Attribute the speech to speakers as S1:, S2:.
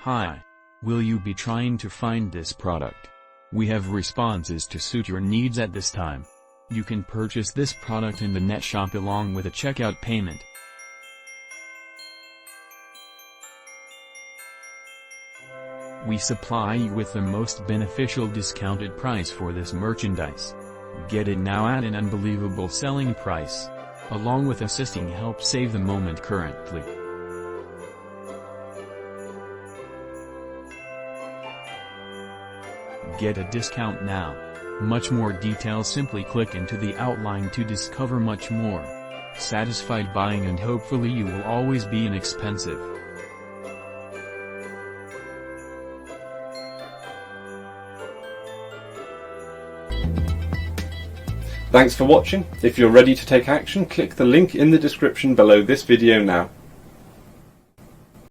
S1: Hi. Will you be trying to find this product? We have responses to suit your needs at this time. You can purchase this product in the net shop along with a checkout payment. We supply you with the most beneficial discounted price for this merchandise. Get it now at an unbelievable selling price. Along with assisting help save the moment currently. Get a discount now. Much more details, simply click into the outline to discover much more. Satisfied buying, and hopefully you will always be inexpensive.
S2: Thanks for watching. If you're ready to take action, click the link in the description below this video now.